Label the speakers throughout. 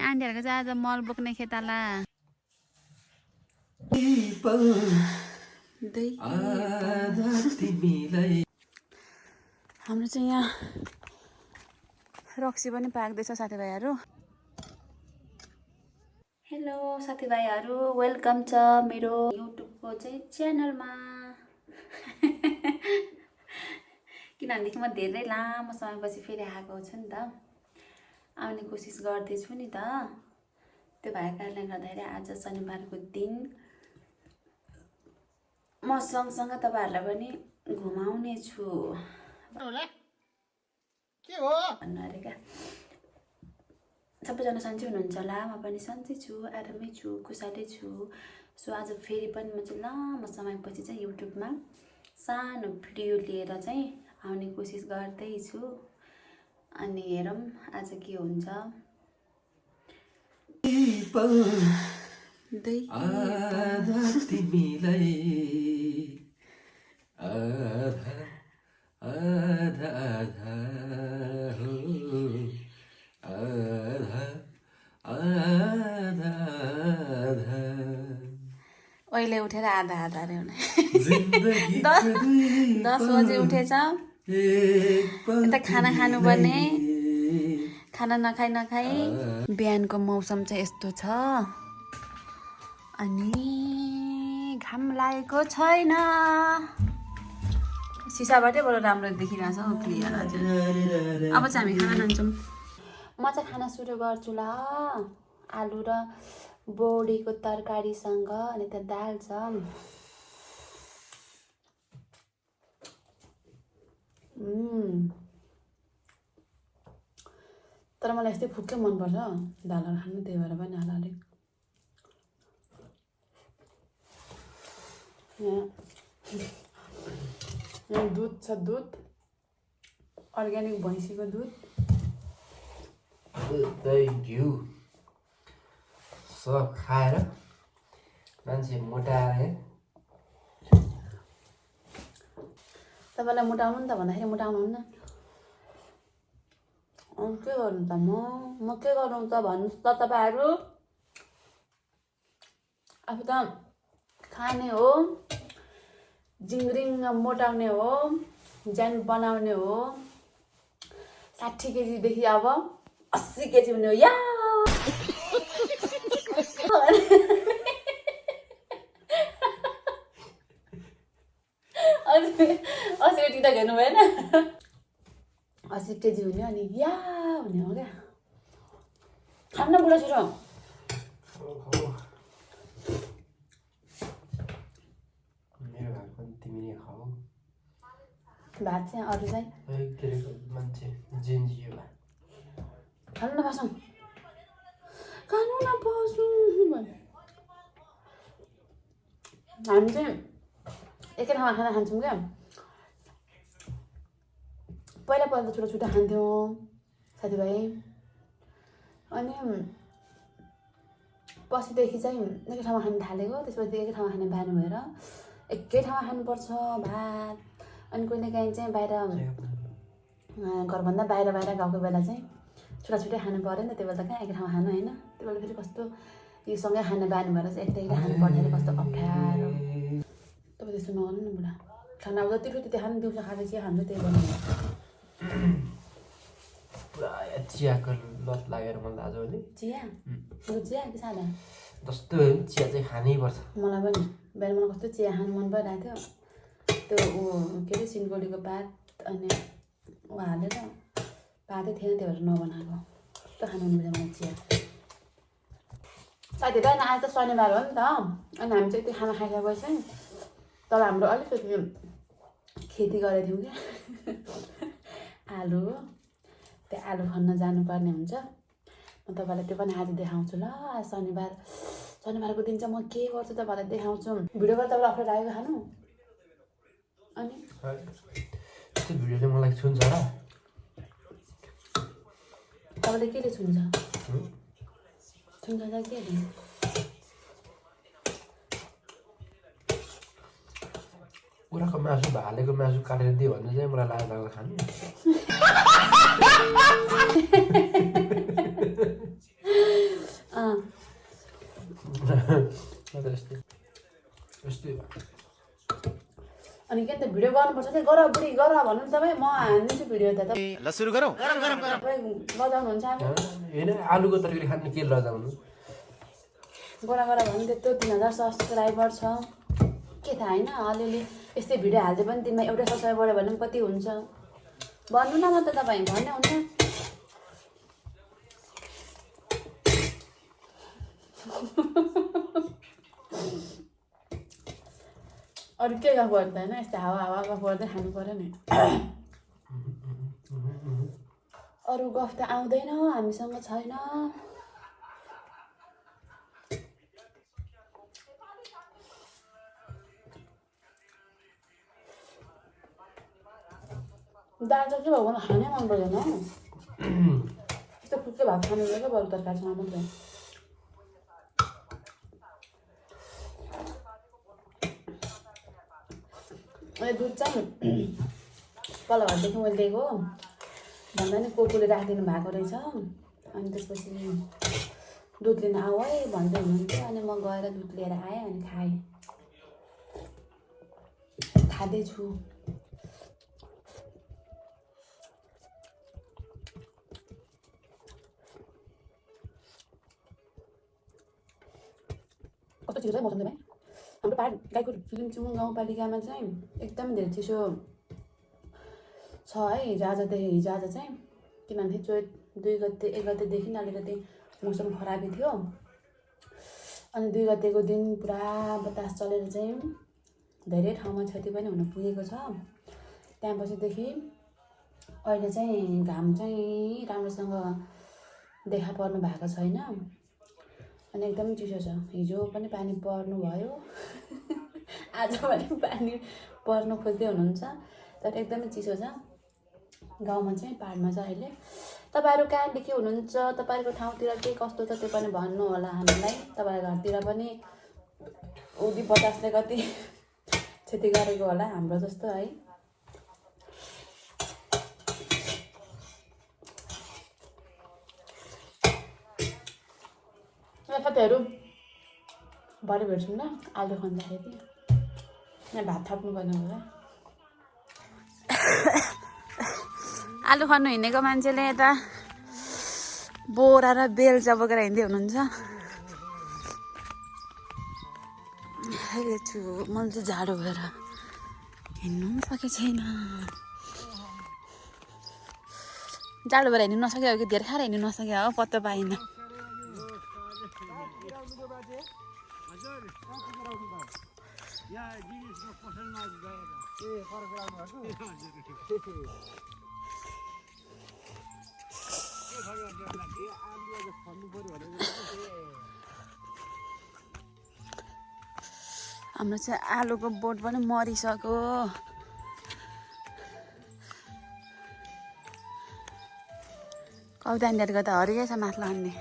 Speaker 1: आन्टीहरुको चाहिँ आज मल बोक्ने खेताला हाम्रो चाहिँ यहाँ रक्सी पनि पाक्दैछ साथीभाइहरू। हेलो साथीभाइहरू, वेलकम छ मेरो युट्युबको चाहिँ च्यानलमा। किनभनेदेखि म धेरै लामो समयपछि फेरि आएको छु नि त, आउने कोसिस गर्दैछु नि त। त्यो भएको कारणले गर्दाखेरि आज शनिबारको दिन म सँगसँगै तपाईँहरूलाई पनि घुमाउने छु भन्नु अरे क्या। सबैजना सन्चै हुनुहुन्छ होला, म पनि सन्चै छु, आरामै छु, खुसालै छु। सो आज फेरि पनि म चाहिँ लामो समयपछि चाहिँ युट्युबमा सानो भिडियो लिएर चाहिँ आउने कोसिस गर्दैछु। अनि हेरौँ आज के हुन्छ। अहिले उठेर आधा आधा अरे हुने 10 बजे उठेछ। यता खाना खानुपर्ने, खाना नखाई बिहानको मौसम चाहिँ यस्तो छ। अनि घाम लागेको छैन, सिसाबाटै बरु राम्रो देखिरहेछ हौ, क्लियर हजुर। अब चाहिँ हामी खाना खान्छौँ। म चाहिँ खाना सुरु गर्छु ल। आलु र बोडीको तरकारीसँग, अनि त दाल छ। तर मलाई यस्तै फुक्कै मनपर्छ दालहरू खानु, त्यही भएर पनि होला अलिक। यहाँ दुध छ, दुध अर्ग्यानिक भैँसीको दुध,
Speaker 2: दही घिउ सब खाएर मान्छे मोटाएर।
Speaker 1: तपाईँलाई मोटाउनु नि त भन्दाखेरि मोटाउनुहुन्न। के गर्नु त म के गरौँ त भन्नुहोस् त तपाईँहरू। आफू त खाने हो, जिङ्रिङ मोटाउने हो, ज्यान बनाउने हो। 60 केजीदेखि अब 80 केजी हुने हो या। अस्ति टिकटक हेर्नु भएन? 80 केजी हुने अनि या हुने हो क्या। खान्न बुढा छोरो।
Speaker 2: मेरो भाग पनि तिमीले खाऊ।
Speaker 1: भात चाहिँ अरू चाहिँ
Speaker 2: मान्छे जेन्जियो
Speaker 1: खानु नपासौँ, खानु नपासौँ। हामी चाहिँ एकै ठाउँमा खाना खान्छौँ क्या। पहिला त छुट्टा छुट्टा खान्थ्यौँ साथीभाइ। अनि पछिदेखि चाहिँ एकै ठाउँमा खानु थालेको। त्यसपछि एकै ठाउँमा खाने बानी भएर एकै ठाउँमा खानुपर्छ भात। अनि कहिलेकाहीँ चाहिँ बाहिर, घरभन्दा बाहिर गाउँको बेला चाहिँ छुट्टा छुट्टै खानु पऱ्यो नि त। त्यो बेला त कहाँ एकै ठाउँमा खानु होइन। त्यो बेला फेरि कस्तो यो सँगै खाने बानी भएर चाहिँ एक्लै एक्लै खानु पर्दाखेरि कस्तो अप्ठ्यारो। तपाईँ त्यस्तो नगर्नु न बुढा। खाना अब जति त्यति खानु, दिउँसो खाँदै चिया खानु, त्यही गर्नु।
Speaker 2: पुरा चियाको लत लागेर मलाई आजभोलि।
Speaker 1: चिया चिया कि सादा
Speaker 2: जस्तो चिया चाहिँ खानैपर्छ।
Speaker 1: मलाई पनि बिहान मलाई कस्तो चिया खानु मन परिरहेको थियो। त्यो के अरे सिन्कोलीको पात अनि हालेर पातै थिएन, त्यही भएर नबनाएको। कस्तो खानु मनपर्छ मलाई चिया। साथीभाइ आज त शनिबार हो नि त। अनि हामी चाहिँ त्यो खाना खाइसकेपछि तर हाम्रो अलिकति खेती गरेको थियौँ क्या। आलु, त्यो आलु खन्न जानुपर्ने हुन्छ। म तपाईँलाई त्यो पनि आज देखाउँछु ल। शनिबारको दिन चाहिँ म के गर्छु तपाईँलाई देखाउँछु। भिडियो गरेर तपाईँलाई अप्ठ्यारो लाग्यो खानु। अनि
Speaker 2: त्यो भिडियोले मलाई छुन्छ र?
Speaker 1: तपाईँले केले छुन्छ? छुन्छ त के अरे?
Speaker 2: कुखुराको मासु, भालेको मासु काटेर दियो भने चाहिँ मलाई लाज लाग्छ खानु। यस्तै
Speaker 1: अनि के त भिडियो गर्नुपर्छ चाहिँ गर बुढी गर भन्नु नि तपाईँ म हान्दिन्छु भिडियो त
Speaker 3: ल सुरु गरौँ
Speaker 1: तपाईँ लजाउनुहुन्छ अब
Speaker 2: होइन आलुको तरकारी खानु के लजाउनु
Speaker 1: गोरा गोरा भन्नु त्यत्रो 3000 सब्सक्राइबर छ के थाहा होइन अलिअलि यस्तै भिडियो हाल्दै पनि तिमीमा एउटा सब्सक्राइब बढ्यो भने पनि कति हुन्छ भन्नु न म त तपाईँ भन्ने हुन्छ अरू के गफ गर्दा होइन यस्तो हावा गफ गर्दै खानु पर्यो नि अरू गफ त आउँदैन हामीसँग छैन दाल चाहिँ के भएको खानै मन पर्दैन यस्तो फुच्चे भात खानु क्या बरु तरकारीसँग मात्रै अनि दुध चाहिँ तल घरदेखि मैले दिएको भन्दा नि कोकोले राखिदिनु भएको रहेछ अनि त्यसपछि दुध लिन आऊ है भन्दै हुनुहुन्थ्यो अनि म गएर दुध लिएर आएँ अनि खाएँ खाँदैछु कस्तो चिसो छ मौसम चाहिँ हाम्रो पहाड गाईको लिम्चुङ गाउँपालिकामा चाहिँ एकदम धेरै चिसो छ है हिजो आज चाहिँ किनभने चैत 1 गतेदेखि अलिकति मौसम खराबी थियो अनि 2 गतेको दिन पुरा बतास चलेर चाहिँ धेरै ठाउँमा क्षति पनि हुन पुगेको छ त्यहाँपछिदेखि अहिले चाहिँ घाम चाहिँ राम्रोसँग देखा पर्नु भएको छैन अनि एकदम चिसो छ हिजो पनि पानी पर्नु भयो आज पनि पानी पर्नु खोज्दै हुनुहुन्छ तर एकदमै चिसो छ गाउँमा चाहिँ पहाडमा चाहिँ अहिले तपाईहरु कहाँदेखि हुनुहुन्छ तपाईहरुको ठाउँतिर के कस्तो छ त्यो पनि भन्नु होला हामीलाई तपाईहरु घरतिर पनि औधी बतासले कति क्षति गरेको होला हाम्रो जस्तो है साथीहरु भरे भेट्छौँ न आलु खाँदाखेरि यहाँ भात थप्नु पर्ने होला
Speaker 4: आलु खानु हिँडेको मान्छेले यता बोरा र बेल्चा बोकेर हिँड्दै हुनुहुन्छ मैले चाहिँ जाडो भएर हिँड्नु पनि सकेको छैन जाडो भएर हिँड्नु नसक्यो कि धेरै खाएर हिँड्नु नसक्यो हो पत्तो पाइन हाम्रो चाहिँ आलुको बोट पनि मरिसक्यो कौदानीहरूको त हरियै छ माथि अन्ने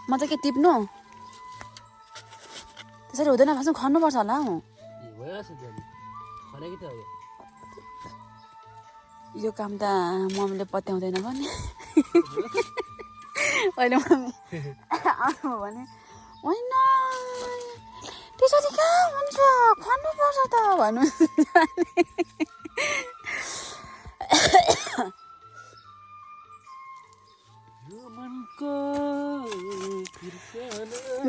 Speaker 4: म चाहिँ के टिप्नु त्यसरी हुँदैन फर्स्ट खन्नुपर्छ होला हौ यो काम त मम्मीले पत्याउँदैन पनि अहिले मम्मी आउनु भने होइन त्यसरी कहाँ हुन्छ खन्नुपर्छ त भन्नु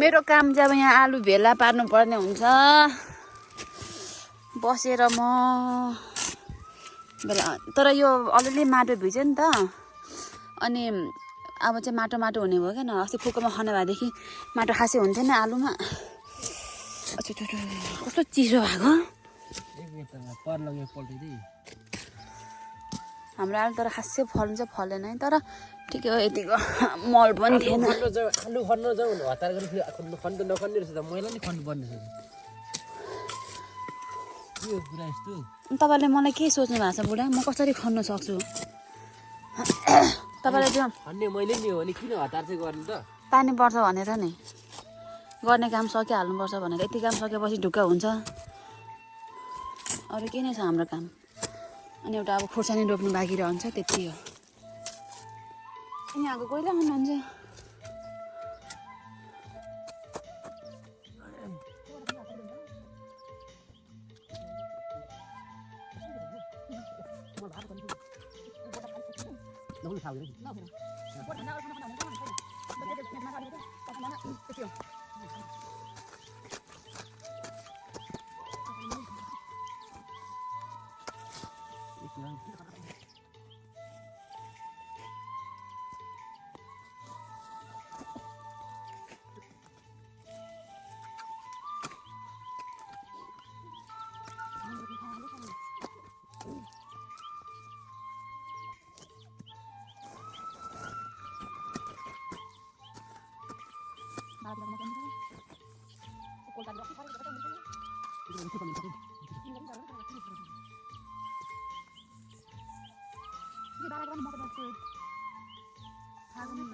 Speaker 4: मेरो काम चाहिँ अब यहाँ आलु भेला पार्नु पर्ने हुन्छ बसेर म भेला तर यो अलिअलि माटो भिज्यो नि त अनि अब चाहिँ माटो माटो हुने भयो क्या न अस्ति फुकोमा खने भएदेखि माटो खासै हुन्थेन आलुमा कस्तो चिसो भएको हाम्रो आलु तर खासै फल्नु चाहिँ फलेन है तर ठिकै हो यतिको मल पनि थिएन
Speaker 2: आलु खन्न जाउँ हतार गरेर खन्नु नखन्ने रहेछ त मैला नि खन्नु पर्ने रहेछ के कुरा यस्तो
Speaker 4: तपाईँले मलाई के सोच्नु भएको छ बुढा म कसरी खन्न सक्छु तपाईँले त्यो
Speaker 2: खन्ने मैले नि हो भने किन हतार चाहिँ गर्नु त
Speaker 4: पानी पर्छ भनेर नि गर्ने काम सकिहाल्नुपर्छ भनेर यति काम सकेपछि ढुक्क हुन्छ अरू के नै छ हाम्रो काम अनि एउटा अब खोर्सानी रोप्नु बाँकी रहन्छ त्यति हो यहाँको कोहीले हुनुहुन्छ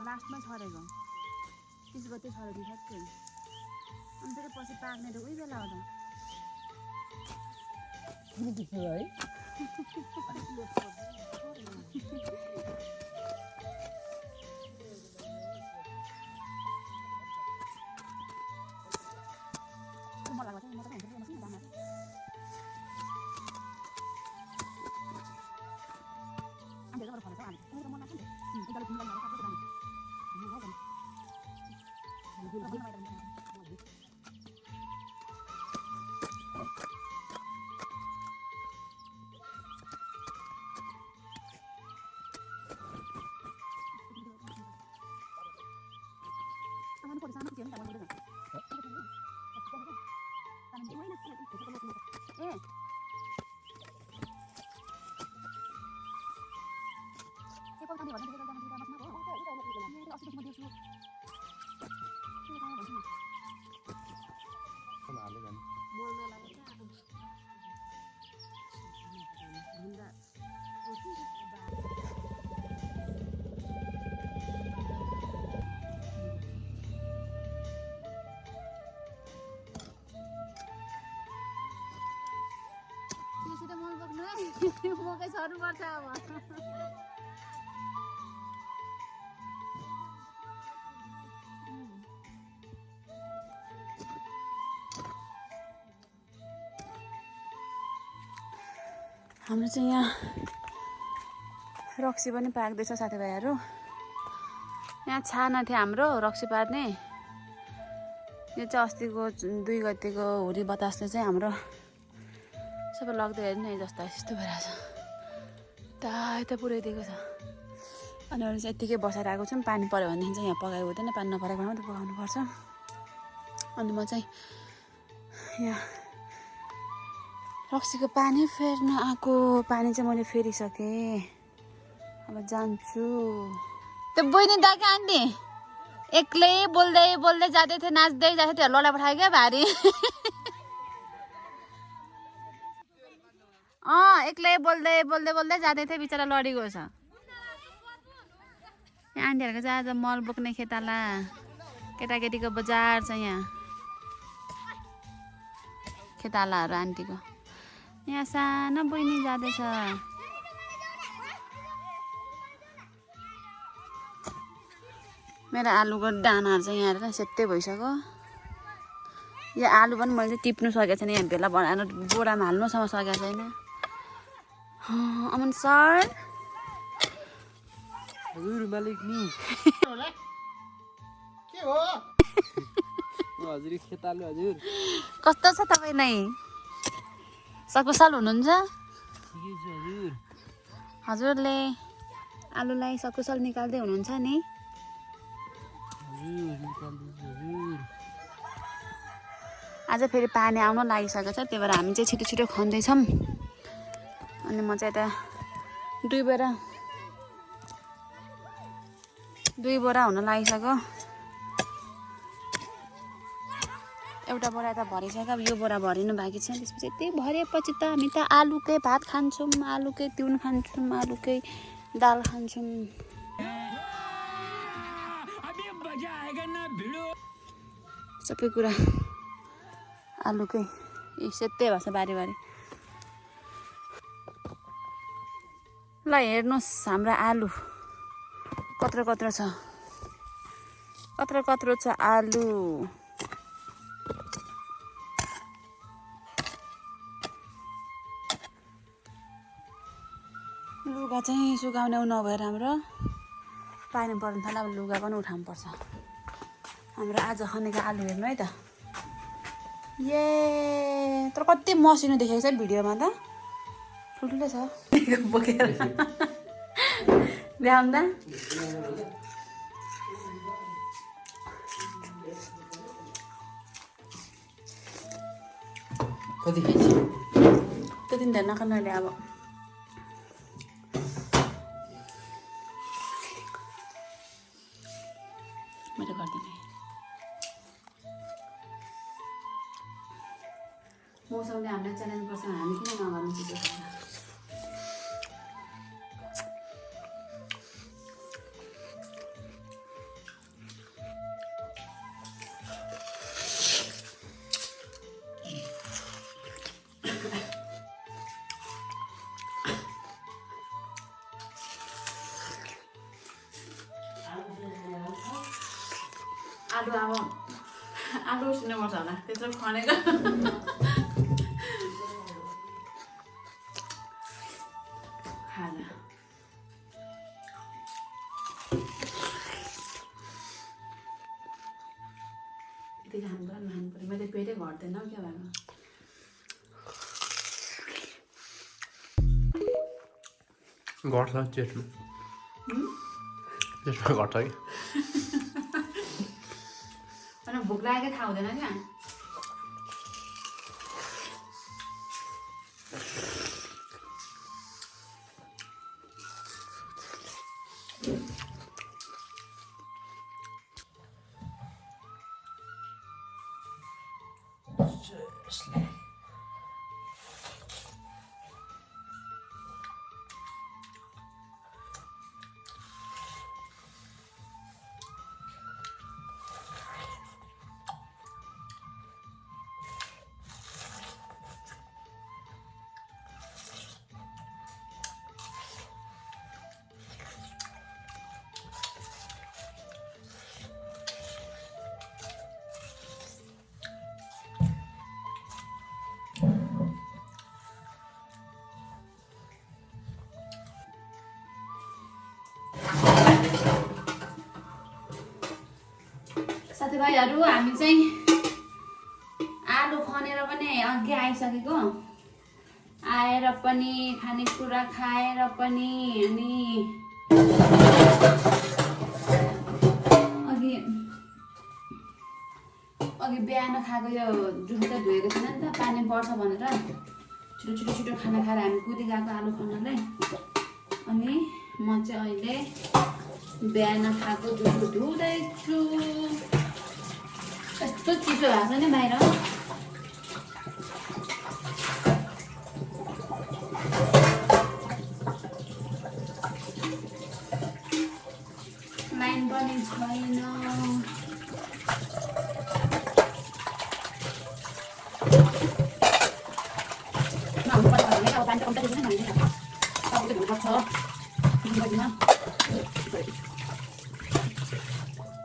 Speaker 4: लास्टमा छरेको त्यसो गरी छरेको ठ्याक्कै अनि फेरि पछि पाक्ने त उही बेला हो मकै सर्नुपर्छ अब हाम्रो चाहिँ यहाँ रक्सी पनि पाक्दैछ साथीभाइहरू यहाँ छाना थियो हाम्रो रक्सी पार्ने यो चाहिँ अस्तिको 2 गतेको हुरी बतासले चाहिँ हाम्रो सबै लग्दै हेर्नु नि जस्तो यस्तो भइरहेछ यता पुऱ्याइदिएको छ अनि अरू चाहिँ यत्तिकै बसाएर आएको छौँ पानी पऱ्यो भनेदेखि चाहिँ यहाँ पकाएको हुँदैन पानी नपरेको मात्रै पकाउनुपर्छ अनि म चाहिँ यहाँ रक्सीको पानी फेर्न आएको पानी चाहिँ मैले फेरिसकेँ अब जान्छु त्यो बहिनी दाके आन्टी एक्लै बोल्दै बोल्दै जाँदै थियो नाच्दै जाँदै थियो लडा पठायो क्या भारी एक्लै बोल्दै बोल्दै बोल्दै जाँदै थियो बिचरा लडेको छ यहाँ आन्टीहरूको चाहिँ आज मल बोक्ने खेताला केटाकेटीको बजार छ यहाँ खेतालाहरू आन्टीको यहाँ सानो बहिनी जाँदैछ मेरो आलुको दानाहरू चाहिँ यहाँ सेतै भइसक्यो यो आलु पनि मैले टिप्नु सकेको छैन यहाँ भेला बनाएर बोरामा हाल्नुसम्म सकेको छैन अमन सर
Speaker 2: हजुर मालिक नि के हो हजुर खेतालु हजुर
Speaker 4: कस्तो छ तपाईँ नै सकुशल हुनुहुन्छ
Speaker 2: हजुर
Speaker 4: हजुरले आलुलाई सकुशल निकाल्दै हुनुहुन्छ नि आज फेरि पानी आउन लागिसकेको छ त्यही भएर हामी चाहिँ छिटो छिटो खन्दैछौँ अनि म चाहिँ यता 2 बोरा हुन लागिसक्यो एउटा बोरा त भरिसक्यो अब यो बोरा भरिनु बाँकी छ त्यसपछि यति भरेपछि त हामी त आलुकै भात खान्छौँ आलुकै तिउन खान्छौँ आलुकै दाल खान्छौँ सबै कुरा आलुकै सेतै भएको छ बारी ल हेर्नुहोस् हाम्रो आलु कत्रो कत्रो छ कत्रो कत्रो छ आलु लुगा चाहिँ सुकाउने नभएर हाम्रो पानी पर्नु थाल्यो अब लुगा पनि उठाउनु पर्छ हाम्रो आज खनेको आलु हेर्नु है त ए तर कति मसिनो देखेको छ भिडियोमा त ठुल्ठुलो छ बोकेर देखाउँदा
Speaker 2: कति केजी
Speaker 4: त्यति धेरै नखानाले अब मेरो गरिदिने मौसमले हामीलाई च्यालेन्ज गर्छ हामी किन नगर्नु चिजहरू आलु अब आलु उसिन्नुपर्छ होला त्यत्रो खनेको खाना यति खानु पऱ्यो नखानु पऱ्यो मैले पेटै घट्दैन के भएको
Speaker 2: घट्छ चेस्टमा घट्छ कि
Speaker 4: अनि भोक लागेकै थाहा हुँदैन क्या साथीभाइहरू हामी चाहिँ आलु खनेर पनि अघि आइसकेको आएर पनि खानेकुरा खाएर पनि अनि अघि बिहान खाएको यो जुन त धोएको थिएन नि त पानी पर्छ भनेर छिटो छिटो खाना खाएर हामी कुदी गएको आलु खन्नलाई अनि म चाहिँ अहिले बिहान खाएको जुठो धुँदैछु यस्तो चिसो भएको छ नि बाहिर लाइन पनि छैन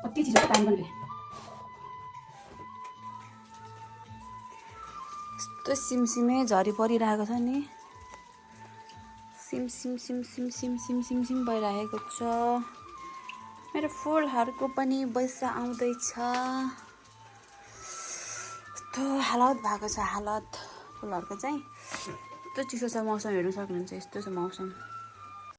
Speaker 4: कति चिसो पानी पनि यस्तो सिमसिमे झरी परिरहेको छ नि SIM SIM SIM SIM SIM SIM SIM SIM भइरहेको छ मेरो फुलहरूको पनि बैसा आउँदैछ यस्तो हालत भएको छ हालत फुलहरूको चाहिँ यस्तो चिसो छ मौसम हेर्नु सक्नुहुन्छ यस्तो छ मौसम